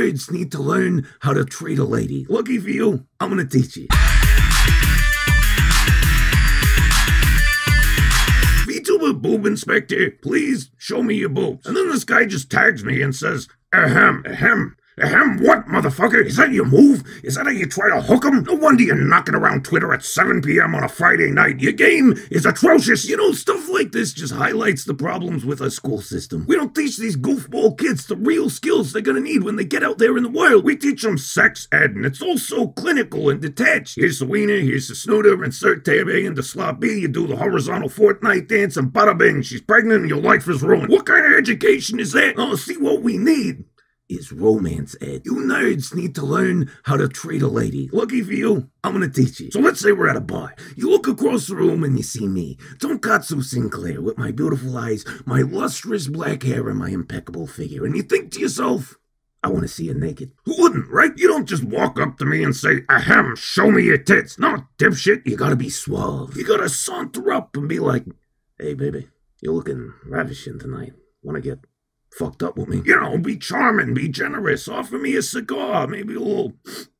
nerds need to learn how to treat a lady. Lucky for you, I'm gonna teach you. VTuber Boob Inspector, please show me your boobs. And then this guy just tags me and says, ahem, what, motherfucker? Is that your move? Is that how you try to hook 'em? No wonder you're knocking around Twitter at 7 p.m. on a Friday night. Your game is atrocious. You know, stuff like this just highlights the problems with our school system. We don't teach these goofball kids the real skills they're gonna need when they get out there in the world. We teach them sex ed, and it's all so clinical and detached. Here's the wiener, here's the snooter, insert tab A into slot B, you do the horizontal Fortnite dance, and bada bing, she's pregnant and your life is ruined. What kind of education is that? Oh, see, what we need is romance ed. You nerds need to learn how to treat a lady. Lucky for you, I'm gonna teach you. So let's say we're at a bar. You look across the room and you see me, Tonkatsu Sinclair, with my beautiful eyes, my lustrous black hair, and my impeccable figure. And you think to yourself, I want to see her naked. Who wouldn't, right? You don't just walk up to me and say, ahem, show me your tits. No, dipshit, you gotta be suave. You gotta saunter up and be like, hey, baby, you're looking ravishing tonight. Wanna get fucked up with me? You know, be charming, be generous, offer me a cigar, maybe a little,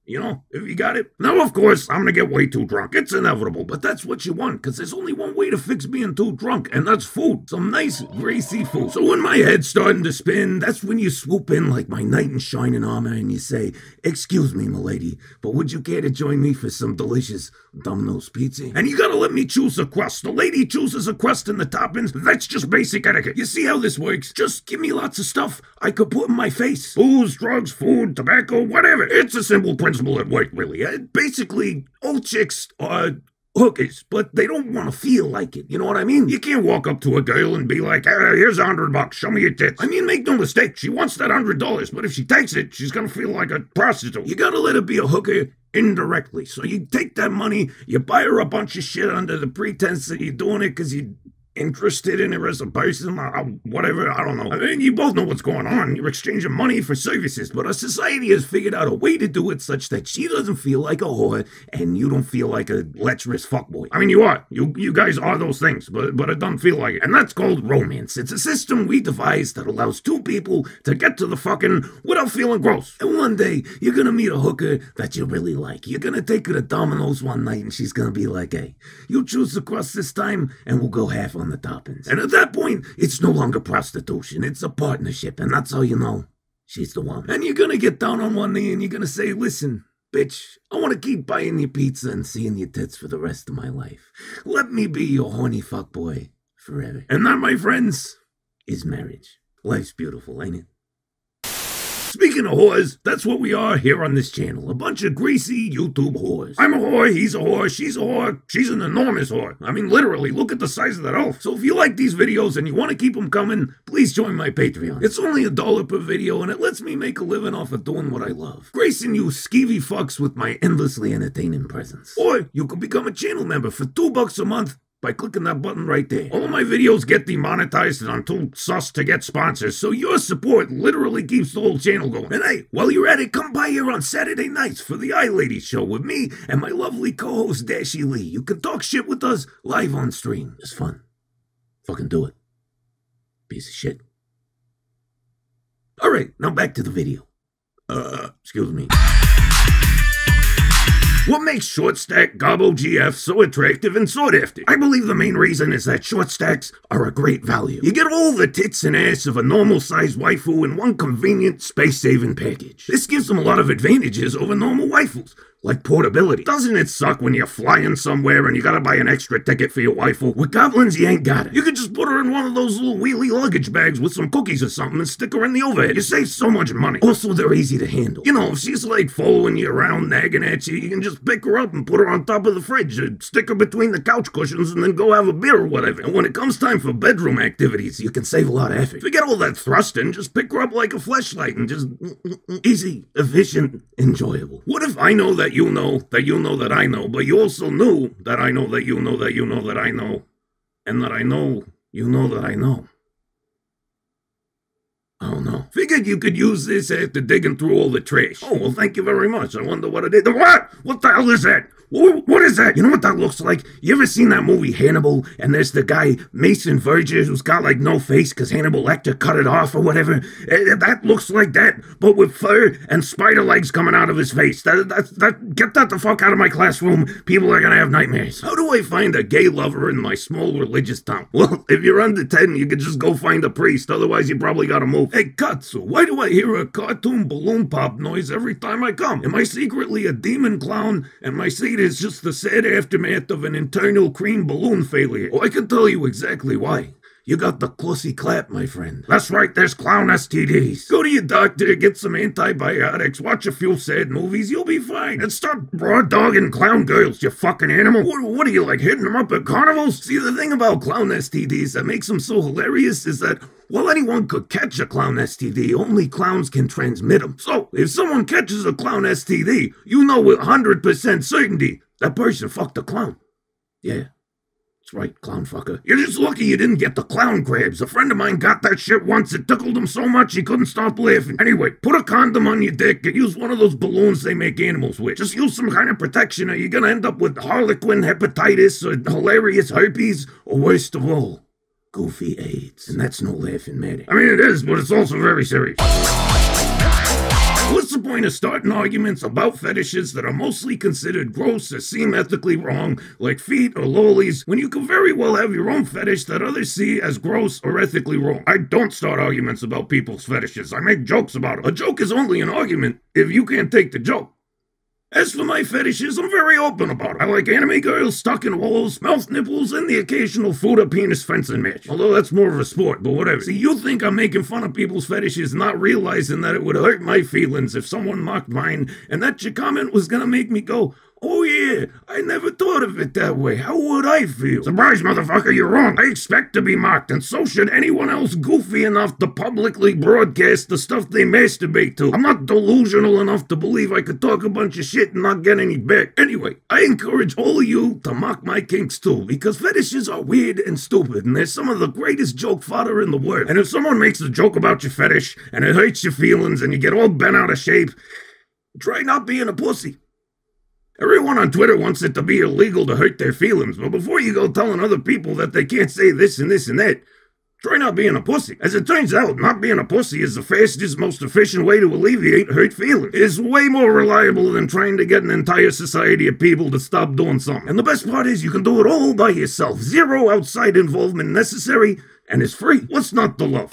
you know, if you got it. Now, of course, I'm gonna get way too drunk. It's inevitable, but that's what you want, because there's only one way to fix being too drunk, and that's food. Some nice, greasy food. So when my head's starting to spin, that's when you swoop in like my knight in shining armor and you say, excuse me, milady, but would you care to join me for some delicious Domino's pizza? And you gotta let me choose a crust. The lady chooses a crust and the toppings. That's just basic etiquette. You see how this works? Just give me lots of stuff I could put in my face. Booze, drugs, food, tobacco, whatever. It's a simple principle at work, really. Basically, old chicks are hookers, but they don't want to feel like it. You know what I mean? You can't walk up to a girl and be like, here's $100, show me your tits. I mean, make no mistake, she wants that $100, but if she takes it, she's gonna feel like a prostitute. You gotta let her be a hooker indirectly. So you take that money, you buy her a bunch of shit under the pretense that you're doing it because you're interested in her as a person, whatever, I don't know. I mean, you both know what's going on. You're exchanging money for services, but our society has figured out a way to do it such that she doesn't feel like a whore and you don't feel like a lecherous fuckboy. I mean, you are. You guys are those things, but it doesn't feel like it. And that's called romance. It's a system we devised that allows two people to get to the fucking without feeling gross. And one day, you're gonna meet a hooker that you really like. You're gonna take her to Domino's one night and she's gonna be like, hey, you choose the crust this time and we'll go half on the toppings. And at that point, it's no longer prostitution, it's a partnership, and that's how you know she's the one. And you're gonna get down on one knee and you're gonna say, listen, bitch, I want to keep buying you pizza and seeing your tits for the rest of my life. Let me be your horny fuckboy forever. And that, my friends, is marriage. Life's beautiful, ain't it? Speaking of whores, that's what we are here on this channel. A bunch of greasy YouTube whores. I'm a whore, he's a whore, she's a whore, she's an enormous whore. I mean, literally, look at the size of that elf. So if you like these videos and you want to keep them coming, please join my Patreon. It's only $1 per video and it lets me make a living off of doing what I love. Gracing you skeevy fucks with my endlessly entertaining presence. Or you can become a channel member for $2 a month by clicking that button right there. All of my videos get demonetized and I'm too sus to get sponsors, so your support literally keeps the whole channel going. And hey, while you're at it, come by here on Saturday nights for the iLady Show with me and my lovely co-host Dashie Lee. You can talk shit with us live on stream. It's fun. Fucking do it. Piece of shit. Alright, now back to the video. Excuse me. What makes short stack Gobbo GF so attractive and sought after? I believe the main reason is that short stacks are a great value. You get all the tits and ass of a normal sized waifu in one convenient space saving package. This gives them a lot of advantages over normal waifus, like portability. Doesn't it suck when you're flying somewhere and you gotta buy an extra ticket for your waifu? With goblins, you ain't got it. You could just put her in one of those little wheelie luggage bags with some cookies or something and stick her in the overhead. You save so much money. Also, they're easy to handle. You know, if she's like following you around, nagging at you, you can just pick her up and put her on top of the fridge, or stick her between the couch cushions and then go have a beer or whatever. And when it comes time for bedroom activities, you can save a lot of effort. Forget all that thrusting, just pick her up like a fleshlight and just easy, efficient, enjoyable. What if I know that you know that you know that I know, but you also knew that I know that you know that you know that I know, and that I know you know that I know? I don't know. Figured you could use this after digging through all the trash. Oh, well, thank you very much. I wonder what it is. What? What the hell is that? What is that? You know what that looks like? You ever seen that movie Hannibal? And there's the guy, Mason Verger, who's got like no face because Hannibal Lecter cut it off or whatever. That looks like that, but with fur and spider legs coming out of his face. Get that the fuck out of my classroom. People are gonna have nightmares. How do I find a gay lover in my small religious town? Well, if you're under 10, you could just go find a priest. Otherwise, you probably gotta move. Hey, Katsu, why do I hear a cartoon balloon pop noise every time I come? Am I secretly a demon clown and my seed is just the sad aftermath of an internal cream balloon failure? Oh, I can tell you exactly why. You got the clussy clap, my friend. That's right, there's clown STDs. Go to your doctor, get some antibiotics, watch a few sad movies, you'll be fine. And stop raw dogging clown girls, you fucking animal. What are you, like, hitting them up at carnivals? See, the thing about clown STDs that makes them so hilarious is that while anyone could catch a clown STD, only clowns can transmit them. So, if someone catches a clown STD, you know with 100% certainty that person fucked a clown. Yeah. That's right, clown fucker. You're just lucky you didn't get the clown crabs. A friend of mine got that shit once. It tickled him so much he couldn't stop laughing. Anyway, put a condom on your dick and use one of those balloons they make animals with. Just use some kind of protection or you're gonna end up with harlequin hepatitis or hilarious herpes or worst of all, goofy AIDS. And that's no laughing matter. I mean, it is, but it's also very serious. What's the point of starting arguments about fetishes that are mostly considered gross or seem ethically wrong, like feet or lollies, when you can very well have your own fetish that others see as gross or ethically wrong? I don't start arguments about people's fetishes. I make jokes about them. A joke is only an argument if you can't take the joke. As for my fetishes, I'm very open about it. I like anime girls, stuck in walls, mouth nipples, and the occasional foot or penis fencing match. Although that's more of a sport, but whatever. See, you think I'm making fun of people's fetishes, not realizing that it would hurt my feelings if someone mocked mine, and that your comment was gonna make me go, oh yeah, I never thought of it that way. How would I feel? Surprise, motherfucker, you're wrong. I expect to be mocked, and so should anyone else goofy enough to publicly broadcast the stuff they masturbate to. I'm not delusional enough to believe I could talk a bunch of shit and not get any back. Anyway, I encourage all of you to mock my kinks too, because fetishes are weird and stupid, and they're some of the greatest joke fodder in the world. And if someone makes a joke about your fetish, and it hurts your feelings, and you get all bent out of shape, try not being a pussy. Everyone on Twitter wants it to be illegal to hurt their feelings, but before you go telling other people that they can't say this and this and that, try not being a pussy. As it turns out, not being a pussy is the fastest, most efficient way to alleviate hurt feelings. It's way more reliable than trying to get an entire society of people to stop doing something. And the best part is you can do it all by yourself. Zero outside involvement necessary, and it's free. What's not to love?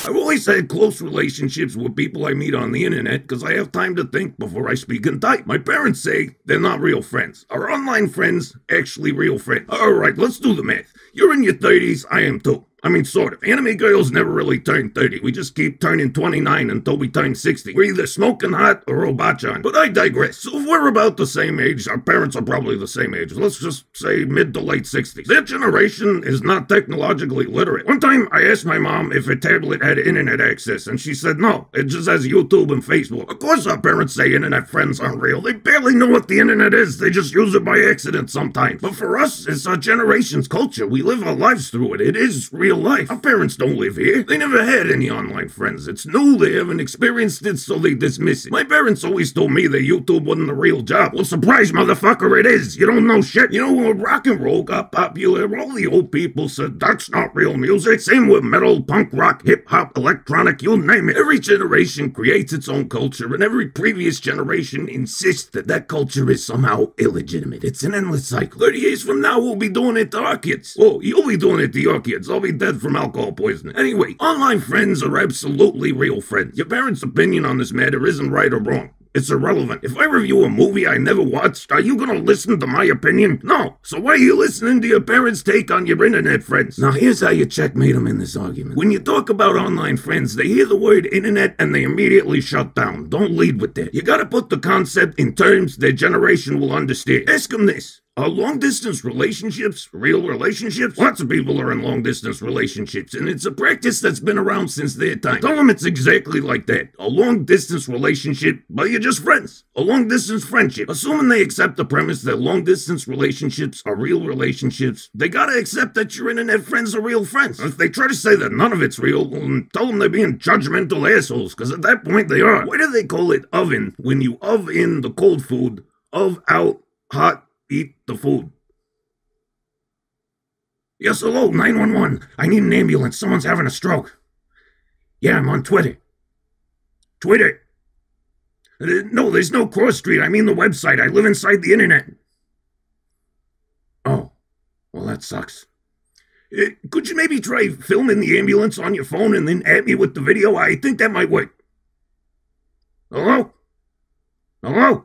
I've always had close relationships with people I meet on the internet because I have time to think before I speak and type. My parents say they're not real friends. Are online friends actually real friends? Alright, let's do the math. You're in your 30s, I am too. I mean, sort of. Anime girls never really turn 30. We just keep turning 29 until we turn 60. We're either smoking hot or Obachan. But I digress. So if we're about the same age, our parents are probably the same age. Let's just say mid to late 60s. That generation is not technologically literate. One time, I asked my mom if her tablet had internet access, and she said no. It just has YouTube and Facebook. Of course our parents say internet friends aren't real. They barely know what the internet is. They just use it by accident sometimes. But for us, it's our generation's culture. We live our lives through it. It is real life. Our parents don't live here. They never had any online friends. It's new. They haven't experienced it, so they dismiss it. My parents always told me that YouTube wasn't a real job. Well, surprise, motherfucker, it is. You don't know shit. You know, when rock and roll got popular, all the old people said, that's not real music. Same with metal, punk rock, hip-hop, electronic, you name it. Every generation creates its own culture, and every previous generation insists that that culture is somehow illegitimate. It's an endless cycle. 30 years from now, we'll be doing it to our kids. Oh, you'll be doing it to your kids. I'll be dead from alcohol poisoning. Anyway, online friends are absolutely real friends. Your parents' opinion on this matter isn't right or wrong. It's irrelevant. If I review a movie I never watched, are you gonna listen to my opinion? No. So why are you listening to your parents' take on your internet friends? Now here's how you checkmate them in this argument. When you talk about online friends, they hear the word internet and they immediately shut down. Don't lead with that. You gotta put the concept in terms their generation will understand. Ask them this. Are long-distance relationships real relationships? Lots of people are in long-distance relationships, and it's a practice that's been around since their time. Tell them it's exactly like that. A long-distance relationship, but you're just friends. A long-distance friendship. Assuming they accept the premise that long-distance relationships are real relationships, they gotta accept that your internet friends are real friends. If they try to say that none of it's real, well, tell them they're being judgmental assholes, because at that point they are. Why do they call it oven when you in the cold food, out hot eat the food. Yes, hello, 911. I need an ambulance. Someone's having a stroke. Yeah, I'm on Twitter. Twitter. No, there's no cross street. I mean the website. I live inside the internet. Oh, well, that sucks. Could you maybe try filming the ambulance on your phone and then at me with the video? I think that might work. Hello? Hello?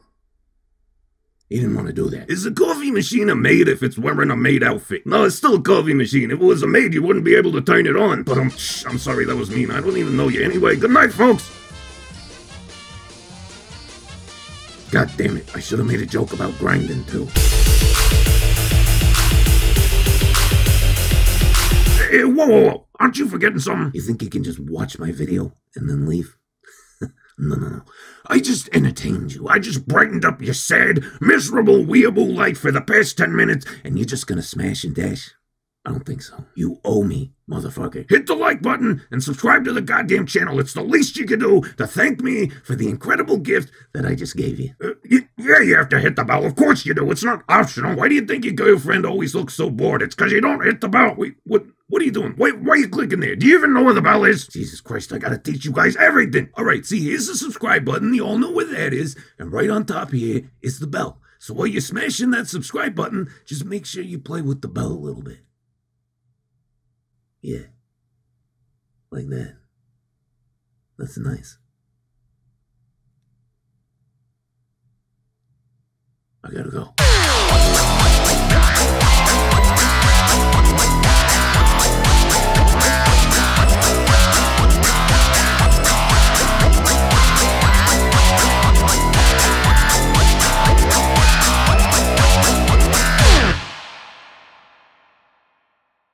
He didn't want to do that. Is a coffee machine a maid if it's wearing a maid outfit? No, it's still a coffee machine. If it was a maid, you wouldn't be able to turn it on. But I'm sorry, that was mean. I don't even know you. Anyway, good night, folks. God damn it, I should have made a joke about grinding, too. Hey, whoa. Aren't you forgetting something? You think you can just watch my video and then leave? No. I just entertained you. I just brightened up your sad, miserable, weeaboo life for the past 10 minutes, and you're just gonna smash and dash? I don't think so. You owe me, motherfucker. Hit the like button and subscribe to the goddamn channel. It's the least you can do to thank me for the incredible gift that I just gave you. Yeah, you have to hit the bell. Of course you do. It's not optional. Why do you think your girlfriend always looks so bored? It's because you don't hit the bell. Wait, what are you doing? Wait, why are you clicking there? Do you even know where the bell is? Jesus Christ, I gotta teach you guys everything. All right, see, here's the subscribe button. You all know where that is. And right on top here is the bell. So while you're smashing that subscribe button, just make sure you play with the bell a little bit. Yeah. Like that. That's nice. I gotta go.